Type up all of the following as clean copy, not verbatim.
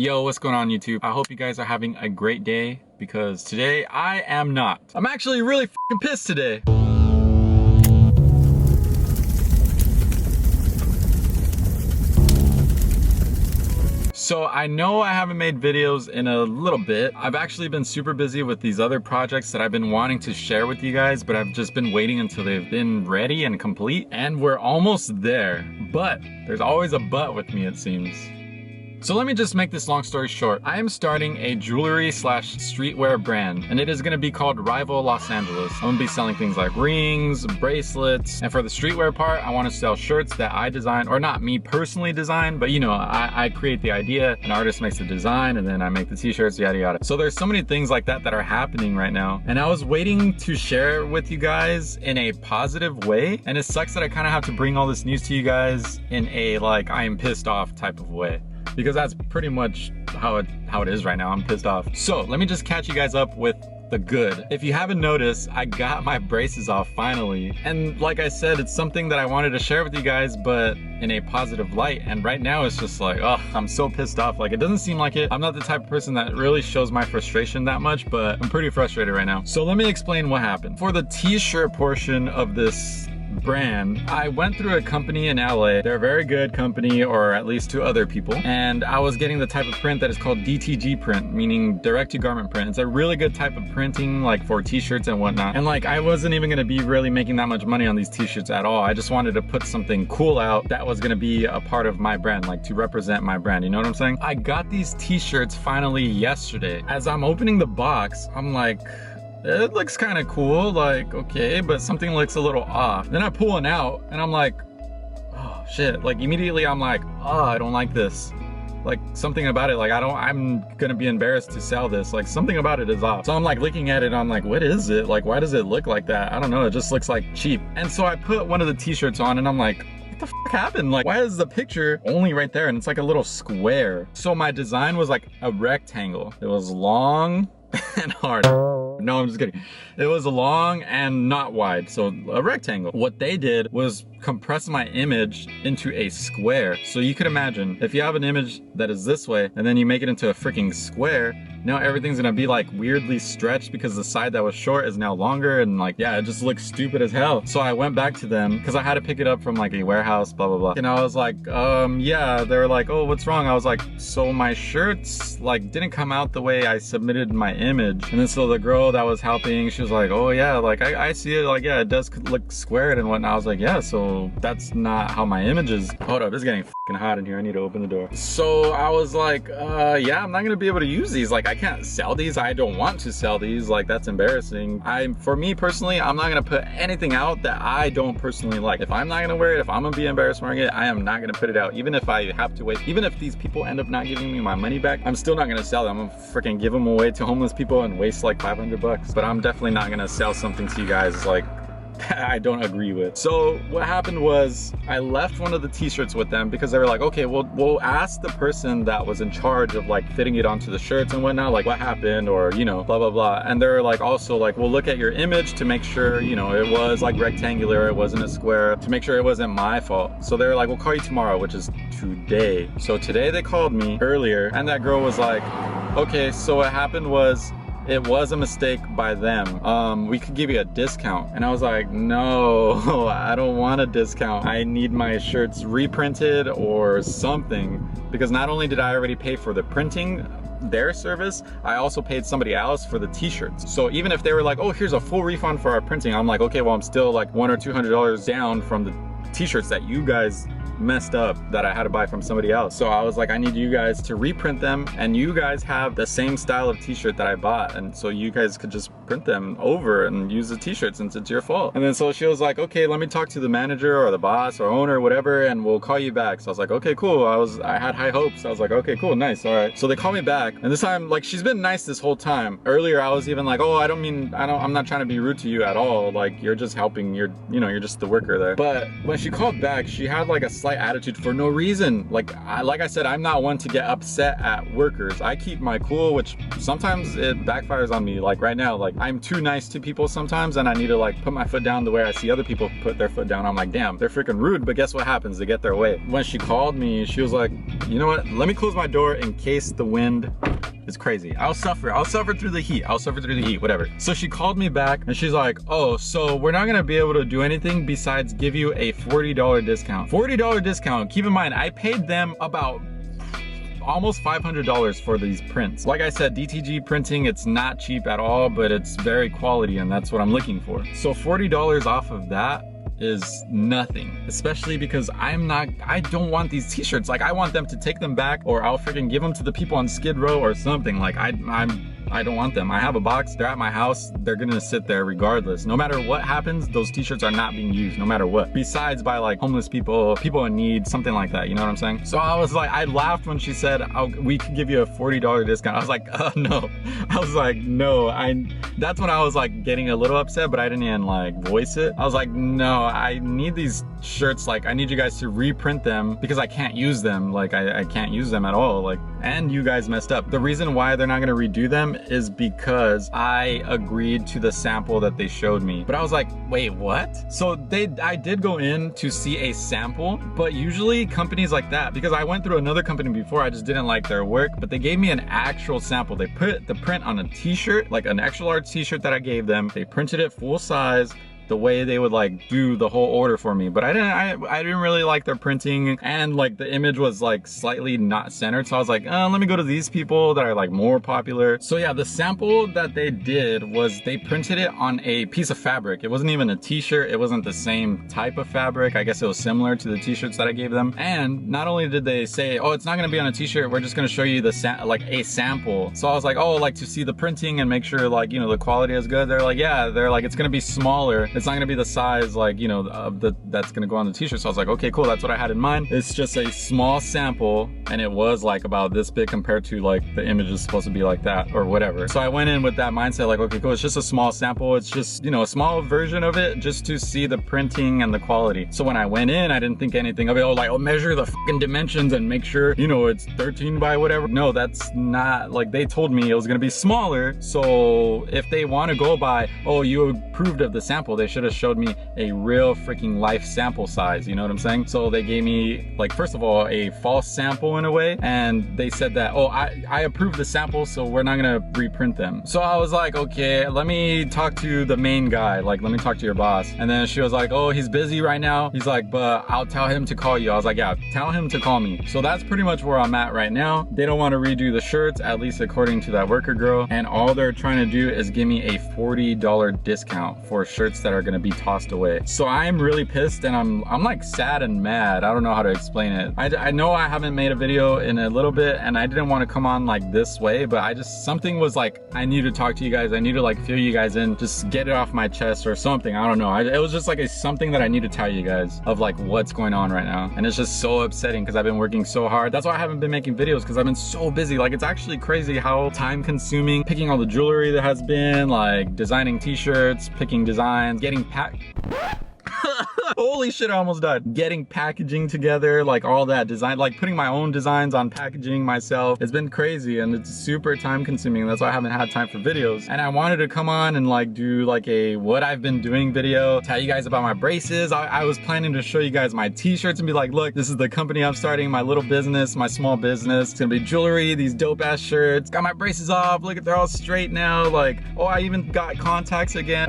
Yo, what's going on YouTube? I hope you guys are having a great day because today I am not. I'm actually really f***ing pissed today. So I know I haven't made videos in a little bit. I've actually been super busy with these other projects that I've been wanting to share with you guys, but I've just been waiting until they've been ready and complete, and we're almost there. But there's always a but with me, it seems. So let me just make this long story short. I am starting a jewelry slash streetwear brand, and it is gonna be called Rival Los Angeles. I'm gonna be selling things like rings, bracelets, and for the streetwear part, I wanna sell shirts that I design, or not me personally design, but you know, I create the idea, an artist makes the design, and then I make the t-shirts, yada yada. So there's so many things like that that are happening right now, and I was waiting to share with you guys in a positive way, and it sucks that I kinda have to bring all this news to you guys in a like, I am pissed off type of way. Because that's pretty much how it is right now. I'm pissed off. So let me just catch you guys up with the good. If you haven't noticed, I got my braces off finally. And like I said, it's something that I wanted to share with you guys, but in a positive light. And right now it's just like, oh, I'm so pissed off. Like, it doesn't seem like it. I'm not the type of person that really shows my frustration that much, but I'm pretty frustrated right now. So let me explain what happened. For the t-shirt portion of this brand, I went through a company in LA. They're a very good company, or at least to other people, and I was getting the type of print that is called DTG print, meaning direct to garment print. It's a really good type of printing, like for t-shirts and whatnot. And like, I wasn't even gonna be really making that much money on these t-shirts at all. I just wanted to put something cool out that was gonna be a part of my brand, like to represent my brand, you know what I'm saying? I got these t-shirts finally yesterday. As I'm opening the box, I'm like, it looks kind of cool, like, okay, but something looks a little off. Then I pull one out and I'm like, oh shit. Like, immediately I'm like, oh, I don't like this. Like, something about it, like, I'm gonna be embarrassed to sell this. Like, something about it is off. So I'm like looking at it, I'm like, what is it? Like, why does it look like that? I don't know, it just looks like cheap. And so I put one of the t-shirts on and I'm like, what the f happened? Like, why is the picture only right there and it's like a little square? So my design was like a rectangle. It was long and hard. No, I'm just kidding. It was long and not wide, so a rectangle. What they did was compress my image into a square. So you could imagine, if you have an image that is this way, and then you make it into a freaking square, now everything's gonna be like weirdly stretched because the side that was short is now longer, and like, yeah, it just looks stupid as hell. So I went back to them, because I had to pick it up from like a warehouse, blah, blah, blah. And I was like, yeah, they were like, oh, what's wrong? I was like, so my shirts like didn't come out the way I submitted my image. And then so the girl that was helping, she was like, oh yeah, like I see it, like, yeah, it does look squared and whatnot. I was like, yeah, so that's not how my image is. Hold up, it's getting fucking hot in here. I need to open the door. So I was like, yeah, I'm not gonna be able to use these. Like, I can't sell these. I don't want to sell these. Like, that's embarrassing. For me personally, I'm not gonna put anything out that I don't personally like. If I'm not gonna wear it, if I'm gonna be embarrassed wearing it, I am not gonna put it out. Even if I have to wait, even if these people end up not giving me my money back, I'm still not gonna sell them. I'm gonna freaking give them away to homeless people and waste like 500 bucks. But I'm definitely not gonna sell something to you guys like I don't agree with. So what happened was I left one of the t-shirts with them because they were like, okay, we'll ask the person that was in charge of like fitting it onto the shirts and whatnot, like what happened, or you know, blah blah blah. And they're like, also like, we'll look at your image to make sure, you know, it was like rectangular, it wasn't a square, to make sure it wasn't my fault. So they were like, we'll call you tomorrow, which is today. So today they called me earlier, and that girl was like, okay, so what happened was, it was a mistake by them. We could give you a discount. And I was like, no, I don't want a discount. I need my shirts reprinted or something. Because not only did I already pay for the printing, their service, I also paid somebody else for the t-shirts. So even if they were like, oh, here's a full refund for our printing, I'm like, okay, well, I'm still like $100 or $200 down from the t-shirts that you guys messed up that I had to buy from somebody else. So I was like, I need you guys to reprint them, and you guys have the same style of t-shirt that I bought, and so you guys could just print them over and use the t-shirt since it's your fault. And then so she was like, okay, let me talk to the manager or the boss or owner or whatever, and we'll call you back. So I was like, okay, cool. I had high hopes. I was like, okay, cool, nice, all right. So they call me back, and this time, like, she's been nice this whole time. Earlier I was even like, oh, I'm not trying to be rude to you at all. Like, you're just helping, you're just the worker there. But when she called back, she had like a a slight attitude for no reason. Like I said, I'm not one to get upset at workers. I keep my cool, which sometimes it backfires on me. Like right now, like I'm too nice to people sometimes, and I need to like put my foot down the way I see other people put their foot down. I'm like, damn, they're freaking rude, but guess what happens? They get their way. When she called me, she was like, you know what? Let me close my door in case the wind is crazy. I'll suffer through the heat. Whatever. So she called me back and she's like, oh, so we're not gonna be able to do anything besides give you a $40 discount. $40 discount. Keep in mind, I paid them about almost $500 for these prints. Like I said, DTG printing, it's not cheap at all, but it's very quality, and that's what I'm looking for. So $40 off of that is nothing, especially because I don't want these t-shirts. Like I want them to take them back, or I'll freaking give them to the people on Skid Row or something. Like I don't want them. I have a box, they're at my house, they're gonna sit there regardless. No matter what happens, those t-shirts are not being used, no matter what. Besides by like homeless people, people in need, something like that, you know what I'm saying? So I was like, I laughed when she said, we could give you a $40 discount. I was like, no. I was like, no. That's when I was like getting a little upset, but I didn't even like voice it. I was like, no, I need these shirts. Like I need you guys to reprint them because I can't use them. Like I can't use them at all. Like, and you guys messed up. The reason why they're not gonna redo them is because I agreed to the sample that they showed me. But I was like, wait, what? So I did go in to see a sample, but usually companies like that, because I went through another company before, I just didn't like their work, but they gave me an actual sample. They put the print on a t-shirt, like an extra large t-shirt that I gave them. They printed it full size, the way they would like do the whole order for me. But I didn't really like their printing, and like the image was like slightly not centered. So I was like, let me go to these people that are like more popular. So yeah, the sample that they did was they printed it on a piece of fabric. It wasn't even a t-shirt. It wasn't the same type of fabric. I guess it was similar to the t-shirts that I gave them. And not only did they say, oh, it's not gonna be on a t-shirt, we're just gonna show you the like a sample. So I was like, oh, like to see the printing and make sure like, you know, the quality is good. They're like, yeah, they're like, it's gonna be smaller. It's not gonna be the size like, you know, of that's gonna go on the t-shirt. So I was like, okay, cool, that's what I had in mind. It's just a small sample, and it was like about this big compared to like the image is supposed to be like that or whatever. So I went in with that mindset like, okay, cool, it's just a small sample. It's just, you know, a small version of it just to see the printing and the quality. So when I went in, I didn't think anything of it. Oh, like, oh, measure the fucking dimensions and make sure, you know, it's 13 by whatever. No, that's not, like, they told me it was gonna be smaller. So if they want to go by, oh, you approved of the sample, they should have showed me a real freaking life sample size, you know what I'm saying? So they gave me, like, first of all, a false sample in a way, and they said that, oh, I approved the sample, so we're not gonna reprint them. So I was like, okay, let me talk to the main guy, like, let me talk to your boss. And then she was like, oh, he's busy right now. He's like, but I'll tell him to call you. I was like, yeah, tell him to call me. So that's pretty much where I'm at right now. They don't want to redo the shirts, at least according to that worker girl, and all they're trying to do is give me a $40 discount for shirts that are gonna be tossed away. So I'm really pissed, and I'm like sad and mad. I don't know how to explain it. I know I haven't made a video in a little bit, and I didn't want to come on like this way, but I just, something was like, I need to talk to you guys. I need to like feel you guys in, just get it off my chest or something. I don't know. It was just like something that I need to tell you guys of like what's going on right now. And it's just so upsetting because I've been working so hard. That's why I haven't been making videos, because I've been so busy. Like, it's actually crazy how time consuming picking all the jewelry that has been, like designing t-shirts, picking designs, getting packed. Holy shit, I almost died. Getting packaging together, like all that design, like putting my own designs on packaging myself. It's been crazy, and it's super time consuming. That's why I haven't had time for videos. And I wanted to come on and like do like a what I've been doing video, tell you guys about my braces. I was planning to show you guys my t-shirts and be like, look, this is the company I'm starting, my little business, my small business. It's gonna be jewelry, these dope ass shirts. Got my braces off, look at, they're all straight now. Like, oh, I even got contacts again.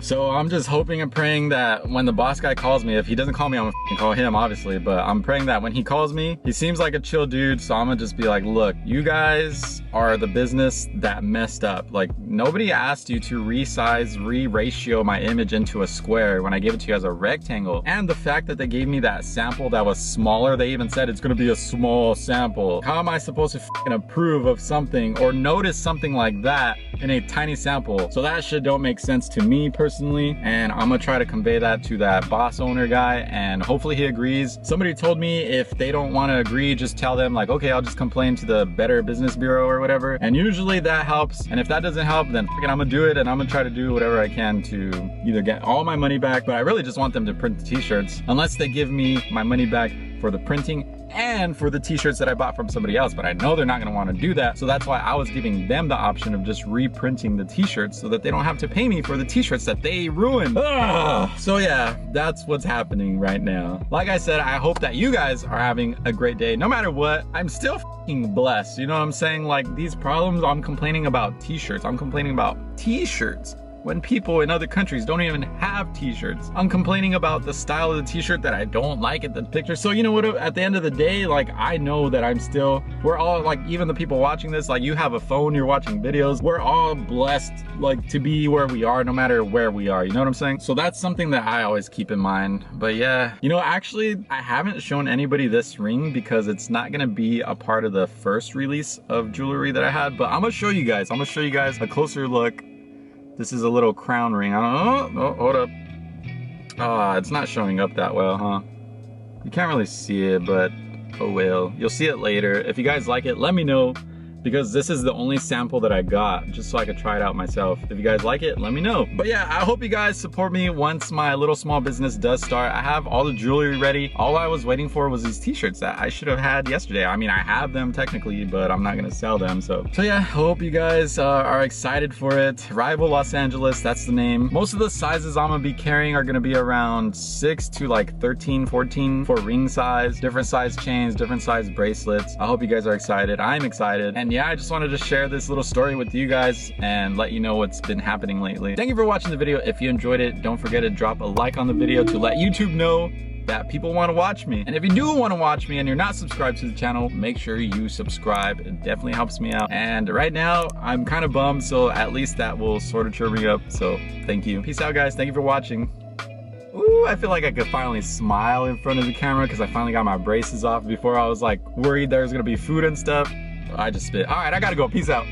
So I'm just hoping and praying that when the boss guy calls me, if he doesn't call me, I'm gonna call him obviously, but I'm praying that when he calls me, he seems like a chill dude. So I'm gonna just be like, look, you guys are the business that messed up. Like, nobody asked you to resize, re-ratio my image into a square when I gave it to you as a rectangle. And the fact that they gave me that sample that was smaller, they even said it's gonna be a small sample. How am I supposed to fucking approve of something or notice something like that in a tiny sample? So that shit don't make sense to me personally, and I'm gonna try to convey that to that boss owner guy, and hopefully he agrees. Somebody told me if they don't want to agree, just tell them like, okay, I'll just complain to the Better Business Bureau or or whatever. And usually that helps. And if that doesn't help, then I'm gonna do it, and I'm gonna try to do whatever I can to either get all my money back, but I really just want them to print the t-shirts, unless they give me my money back for the printing and for the t-shirts that I bought from somebody else. But I know they're not gonna wanna do that. So that's why I was giving them the option of just reprinting the t-shirts so that they don't have to pay me for the t-shirts that they ruined. Ugh. So yeah, that's what's happening right now. Like I said, I hope that you guys are having a great day. No matter what, I'm still f***ing blessed. You know what I'm saying? Like, these problems, I'm complaining about t-shirts. I'm complaining about t-shirts when people in other countries don't even have t-shirts. I'm complaining about the style of the t-shirt that I don't like at the picture. So you know what, at the end of the day, like, I know that we're all, like, even the people watching this, like, you have a phone, you're watching videos, we're all blessed, like, to be where we are, no matter where we are, you know what I'm saying? So that's something that I always keep in mind. But yeah, you know, actually, I haven't shown anybody this ring because it's not gonna be a part of the first release of jewelry that I had, but I'm gonna show you guys a closer look. This is a little crown ring. I don't know. Oh, hold up. Ah, it's not showing up that well, huh? You can't really see it, but oh well. You'll see it later. If you guys like it, let me know, because this is the only sample that I got, just so I could try it out myself. If you guys like it, let me know. But yeah, I hope you guys support me once my little small business does start. I have all the jewelry ready. All I was waiting for was these t-shirts that I should have had yesterday. I mean, I have them technically, but I'm not gonna sell them. So yeah, hope you guys are excited for it. Rival Los Angeles, that's the name. Most of the sizes I'm gonna be carrying are gonna be around 6 to like 13, 14 for ring size, different size chains, different size bracelets. I hope you guys are excited. I'm excited. And yeah, I just wanted to share this little story with you guys and let you know what's been happening lately. Thank you for watching the video. If you enjoyed it, don't forget to drop a like on the video to let YouTube know that people want to watch me. And if you do want to watch me and you're not subscribed to the channel, make sure you subscribe. It definitely helps me out. And right now, I'm kind of bummed, so at least that will sort of cheer me up. So thank you. Peace out, guys. Thank you for watching. Ooh, I feel like I could finally smile in front of the camera because I finally got my braces off. Before I was like worried there was gonna be food and stuff. I just spit. All right, I gotta go. Peace out.